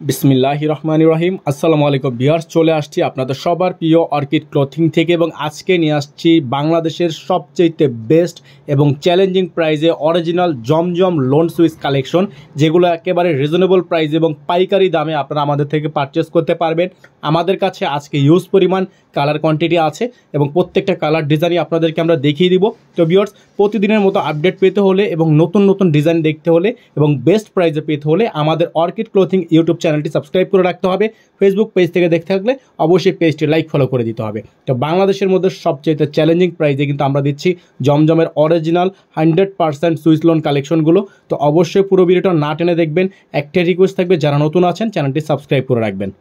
বিসমিল্লাহির রহমানির রহিম। আসসালামু আলাইকুম ভিউয়ার্স, চলে আসছি আপনাদের সবার প্রিয় অর্কিড ক্লথিং থেকে এবং আজকে নিয়ে আসছি বাংলাদেশের সবচেয়ে বেস্ট এবং চ্যালেঞ্জিং প্রাইসে অরিজিনাল জমজম লোন সুইচ কালেকশন, যেগুলো একেবারে রিজনেবল প্রাইস এবং পাইকারি দামে আপনারা আমাদের থেকে পারচেস করতে পারবেন। আমাদের কাছে আজকে হিউজ পরিমাণ কালার কোয়ান্টিটি আছে এবং প্রত্যেকটা কালার ডিজাইনই আপনাদেরকে আমরা দেখিয়ে দিব। তো ভিউয়ার্স, প্রতিদিনের মতো আপডেট পেতে হলে এবং নতুন নতুন ডিজাইন দেখতে হলে এবং বেস্ট প্রাইসে পেতে হলে আমাদের অর্কিড ক্লথিং ইউটিউব চ্যানেলটি সাবস্ক্রাইব করে রাখতে হবে। ফেসবুক পেজ থেকে দেখতে থাকলে অবশ্যই পেজটি লাইক ফলো করে দিতে হবে। তো বাংলাদেশের মধ্যে সবচেয়ে চ্যালেঞ্জিং প্রাইসে কিন্তু আমরা দিচ্ছি জমজমের অরিজিনাল 100% সুইচ লোন কালেকশনগুলো। তো অবশ্যই পুরো ভিডিওটা না টেনে দেখবেন। একটা রিকোয়েস্ট থাকবে, যারা নতুন আছেন চ্যানেলটি সাবস্ক্রাইব করে রাখবেন।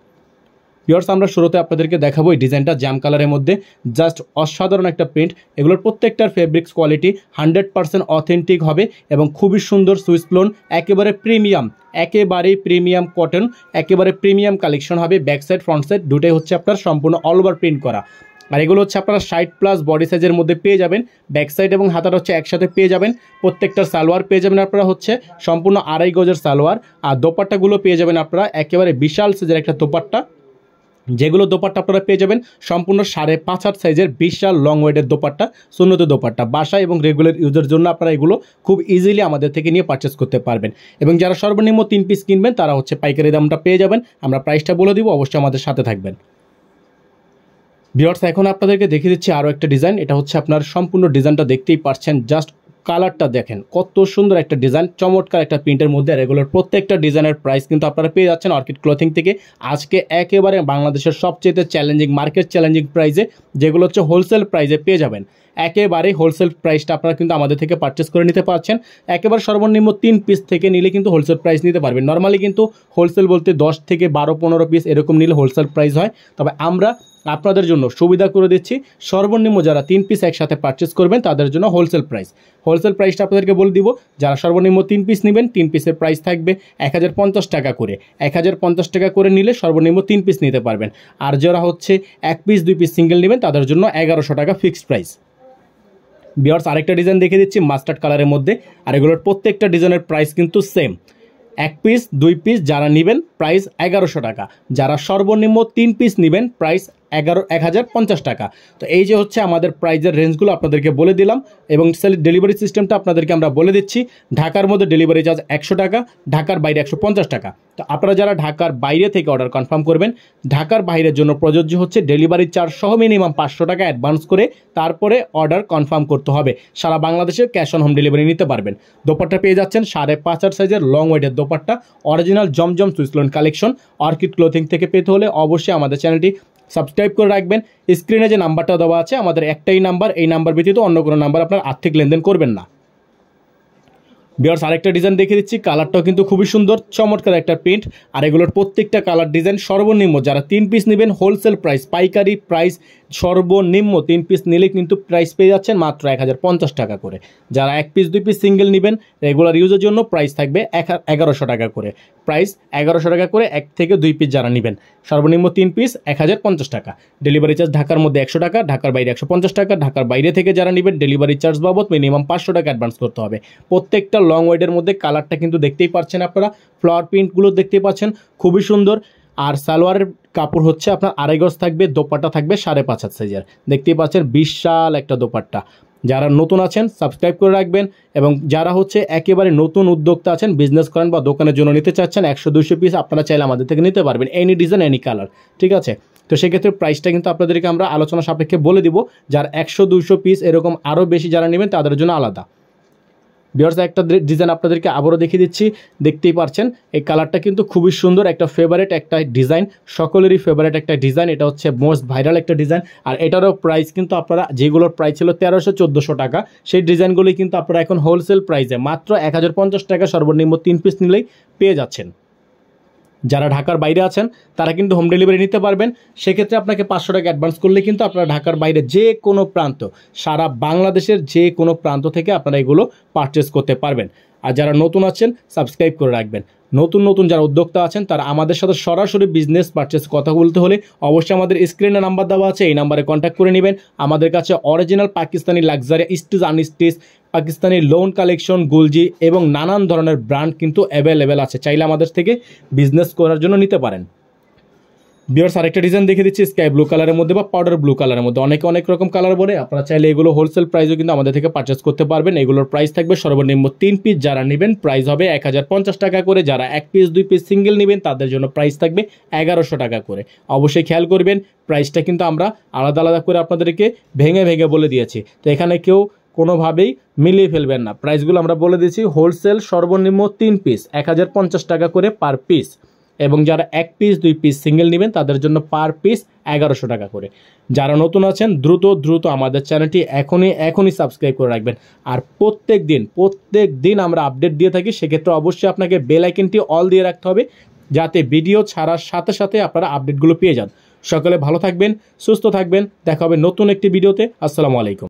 ভিউয়ার্স, আমরা শুরুতে আপনাদেরকে দেখাবো এই ডিজাইনটা জ্যাম কালারের মধ্যে, জাস্ট অসাধারণ একটা প্রিন্ট। এগুলোর প্রত্যেকটার ফেব্রিক্স কোয়ালিটি 100% অথেন্টিক হবে এবং খুবই সুন্দর সুইচ লোন, একেবারে প্রিমিয়াম কটন, একেবারে প্রিমিয়াম কালেকশন হবে। ব্যাক সাইড ফ্রন্ট সাইড দুটোই হচ্ছে আপনার সম্পূর্ণ অল ওভার প্রিন্ট করা। আর এগুলো হচ্ছে আপনারা 60+ বডি সাইজের মধ্যে পেয়ে যাবেন। ব্যাক সাইড এবং হাতাটা হচ্ছে একসাথে পেয়ে যাবেন। প্রত্যেকটার সালোয়ার পেয়ে যাবেন আপনারা হচ্ছে সম্পূর্ণ 2.5 গজের সালোয়ার। আর দোপাট্টাগুলো পেয়ে যাবেন আপনারা একেবারে বিশাল সাইজের একটা দোপাট্টা, যেগুলো দোপাট্টা আপনারা পেয়ে যাবেন সম্পূর্ণ 5.5 হাত সাইজের বিশাল লং ওয়েটের দোপাট্টা, সুন্নত দোপাট্টা। বাসা এবং রেগুলার ইউজের জন্য আপনারা এগুলো খুব ইজিলি আমাদের থেকে নিয়ে পারচেস করতে পারবেন। এবং যারা সর্বনিম্ন 3 পিস কিনবেন তারা হচ্ছে পাইকারি দামটা পেয়ে যাবেন। আমরা প্রাইসটা বলে দিব, অবশ্যই আমাদের সাথে থাকবেন। ভিউয়ার্স, এখন আপনাদেরকে দেখিয়ে দিচ্ছি আরও একটা ডিজাইন। এটা হচ্ছে আপনার সম্পূর্ণ ডিজাইনটা দেখতেই পাচ্ছেন, জাস্ট কালারটা দেখেন কত সুন্দর একটা ডিজাইন, চমৎকার একটা প্রিন্টের মধ্যে। আর এগুলোর প্রত্যেকটা ডিজাইনের প্রাইস কিন্তু আপনারা পেয়ে যাচ্ছেন অর্কিড ক্লথিং থেকে আজকে একেবারে বাংলাদেশের সবচেয়ে চ্যালেঞ্জিং মার্কেট চ্যালেঞ্জিং প্রাইসে, যেগুলো হচ্ছে হোলসেল প্রাইসে পেয়ে যাবেন। একেবারে হোলসেল প্রাইসটা আপনারা কিন্তু আমাদের থেকে পারচেস করে নিতে পারছেন। একেবারে সর্বনিম্ন 3 পিস থেকে নিলে কিন্তু হোলসেল প্রাইস নিতে পারবেন। নর্মালি কিন্তু হোলসেল বলতে 10 থেকে 12-15 পিস এরকম নিলে হোলসেল প্রাইস হয়। তবে আমরা আপনাদের জন্য সুবিধা করে দিচ্ছি, সর্বনিম্ন যারা 3 পিস একসাথে পারচেস করবেন তাদের জন্য হোলসেল প্রাইসটা আপনাদেরকে বলে দিব। যারা সর্বনিম্ন 3 পিস নেবেন, 3 পিসের প্রাইস থাকবে 1050 টাকা করে। 1050 টাকা করে নিলে সর্বনিম্ন 3 পিস নিতে পারবেন। আর যারা হচ্ছে 1 পিস 2 পিস সিঙ্গেল নেবেন তাদের জন্য 1100 টাকা ফিক্সড প্রাইস। ভিউয়ার্স, আরেকটা ডিজাইন দেখে দিচ্ছি মাস্টার্ড কালারের মধ্যে। আর এগুলোর প্রত্যেকটা ডিজাইনের প্রাইস কিন্তু সেম। 1 পিস 2 পিস যারা নেবেন প্রাইস 1100 টাকা, যারা সর্বনিম্ন 3 পিস নেবেন প্রাইস 1050 টাকা। তো এই যে হচ্ছে আমাদের প্রাইজের রেঞ্জগুলো আপনাদেরকে বলে দিলাম এবং ডেলিভারি সিস্টেমটা আপনাদেরকে আমরা বলে দিচ্ছি। ঢাকার মধ্যে ডেলিভারি চার্জ 100 টাকা, ঢাকার বাইরে 150 টাকা। তো আপনারা যারা ঢাকার বাইরে থেকে অর্ডার কনফার্ম করবেন, ঢাকার বাইরের জন্য প্রযোজ্য হচ্ছে ডেলিভারি চার্জ সহ মিনিমাম 500 টাকা অ্যাডভান্স করে তারপরে অর্ডার কনফার্ম করতে হবে। সারা বাংলাদেশে ক্যাশ অন হোম ডেলিভারি নিতে পারবেন। দোপাট্টা পেয়ে যাচ্ছেন 5.5 হাত সাইজের লং ওয়েটের দোপাট্টা, অরিজিনাল জমজম Swiss lawn collection. Orchid Clothing থেকে পেতে হলে অবশ্যই আমাদের চ্যানেলটি সাবস্ক্রাইব করে রাখবেন। স্ক্রিনে যে নাম্বারটা দেওয়া আছে আমাদের একটাই নাম্বার, এই নাম্বার ব্যতীত অন্য কোনো নাম্বার আপনার আর্থিক লেনদেন করবেন না। ভিউয়ার্স, আরেকটা ডিজাইন দেখে দিচ্ছি, কালারটাও কিন্তু খুবই সুন্দর, চমৎকার একটা প্রিন্ট। আর এগুলোর প্রত্যেকটা কালার ডিজাইন সর্বনিম্ন যারা 3 পিস নেবেন হোলসেল প্রাইস, পাইকারি প্রাইস সর্বনিম্ন 3 পিস নিলে কিন্তু প্রাইস পেয়ে যাচ্ছেন মাত্র 1050 টাকা করে। যারা 1 পিস 2 পিস সিঙ্গেল নেবেন রেগুলার ইউজের জন্য প্রাইস থাকবে 1100 টাকা করে। প্রাইস 1100 টাকা করে 1 থেকে 2 পিস যারা নেবেন, সর্বনিম্ন 3 পিস 1050 টাকা। ডেলিভারি চার্জ ঢাকার মধ্যে 100 টাকা, ঢাকার বাইরে 150 টাকা। ঢাকার বাইরে থেকে যারা নেবেন ডেলিভারি চার্জ বাবদ মিনিমাম 500 টাকা অ্যাডভান্স করতে হবে। প্রত্যেকটা লং ওয়েডের মধ্যে কালারটা কিন্তু দেখতেই পাচ্ছেন আপনারা, ফ্লাওয়ার প্রিন্টগুলো দেখতেই পাচ্ছেন খুবই সুন্দর। আর সালোয়ারের কাপড় হচ্ছে আপনার 2.5 গজ থাকবে, দোপাট্টা থাকবে 5.5 হাত সাইজের, দেখতেই পাচ্ছেন বিশাল একটা দোপাট্টা। যারা নতুন আছেন সাবস্ক্রাইব করে রাখবেন এবং যারা হচ্ছে একেবারে নতুন উদ্যোক্তা আছেন, বিজনেস করেন বা দোকানের জন্য নিতে চাচ্ছেন 100-200 পিস আপনারা চাইলে আমাদের থেকে নিতে পারবেন, এনি ডিজাইন এনি কালার, ঠিক আছে। তো সেক্ষেত্রে প্রাইসটা কিন্তু আপনাদেরকে আমরা আলোচনা সাপেক্ষে বলে দিব। যার 100-200 পিস এরকম আরও বেশি যারা নেবেন তাদের জন্য আলাদা। ভিউয়ার্স, একটা ডিজাইন আপনাদেরকে আবারও দেখিয়ে দিচ্ছি, দেখতেই পাচ্ছেন এই কালারটা কিন্তু খুবই সুন্দর, একটা ফেভারিট একটা ডিজাইন, সকলেরই ফেভারিট একটা ডিজাইন। এটা হচ্ছে মোস্ট ভাইরাল একটা ডিজাইন। আর এটারও প্রাইস কিন্তু আপনারা, যেগুলোর প্রাইস ছিল 1300-1400 টাকা, সেই ডিজাইনগুলোই কিন্তু আপনারা এখন হোলসেল প্রাইসে মাত্র 1050 টাকা সর্বনিম্ন 3 পিস নিলেই পেয়ে যাচ্ছেন। যারা ঢাকার বাইরে আছেন তারা কিন্তু হোম ডেলিভারি নিতে পারবেন। সেক্ষেত্রে আপনাকে 500 টাকা অ্যাডভান্স করলে কিন্তু আপনারা ঢাকার বাইরে যে কোনো প্রান্ত, সারা বাংলাদেশের যে কোনো প্রান্ত থেকে আপনারা এগুলো পারচেস করতে পারবেন। আর যারা নতুন আছেন সাবস্ক্রাইব করে রাখবেন। নতুন নতুন যারা উদ্যোক্তা আছেন তারা আমাদের সাথে সরাসরি বিজনেস পারচেস কথা বলতে হলে অবশ্যই আমাদের স্ক্রিনে নাম্বার দেওয়া আছে, এই নাম্বারে কন্ট্যাক্ট করে নেবেন। আমাদের কাছে original Pakistani luxury stitch unstitch, Pakistani lawn collection, গুলজি এবং নানান ধরনের ব্র্যান্ড কিন্তু অ্যাভেলেবেল আছে, চাইলে আমাদের থেকে বিজনেস করার জন্য নিতে পারেন। ভিউয়ার্স, আরেকটা ডিজাইন দেখে দিচ্ছি স্কাই ব্লু কালারের মধ্যে বা পাউডার ব্লু কালারের মধ্যে, অনেকে অনেক রকম কালার বলে। আপনারা চাইলে এগুলো হোলসেল প্রাইসও কিন্তু আমাদের থেকে পারচেস করতে পারবেন। এগুলোর প্রাইস থাকবে সর্বনিম্ন 3 পিস যারা নেবেন প্রাইস হবে 1050 টাকা করে, যারা 1 পিস 2 পিস সিঙ্গেল নেবেন তাদের জন্য প্রাইস থাকবে 1100 টাকা করে। অবশ্যই খেয়াল করবেন প্রাইসটা কিন্তু আমরা আলাদা আলাদা করে আপনাদেরকে ভেঙে ভেঙে বলে দিয়েছি, তো এখানে কেউ কোনোভাবেই মিলিয়ে ফেলবেন না। প্রাইসগুলো আমরা বলে দিয়েছি, হোলসেল সর্বনিম্ন 3 পিস 1050 টাকা করে পার পিস, এবং যারা 1 পিস 2 পিস সিঙ্গেল নেবেন তাদের জন্য পার পিস 1100 টাকা করে। যারা নতুন আছেন দ্রুত আমাদের চ্যানেলটি এখনই সাবস্ক্রাইব করে রাখবেন। আর প্রত্যেক দিন আমরা আপডেট দিয়ে থাকি, সেক্ষেত্রে অবশ্যই আপনাকে বেল আইকনটি অল দিয়ে রাখতে হবে, যাতে ভিডিও ছাড়ার সাথে সাথে আপনারা আপডেটগুলো পেয়ে যান। সকলে ভালো থাকবেন, সুস্থ থাকবেন, দেখা হবে নতুন একটি ভিডিওতে। আসসালামু আলাইকুম।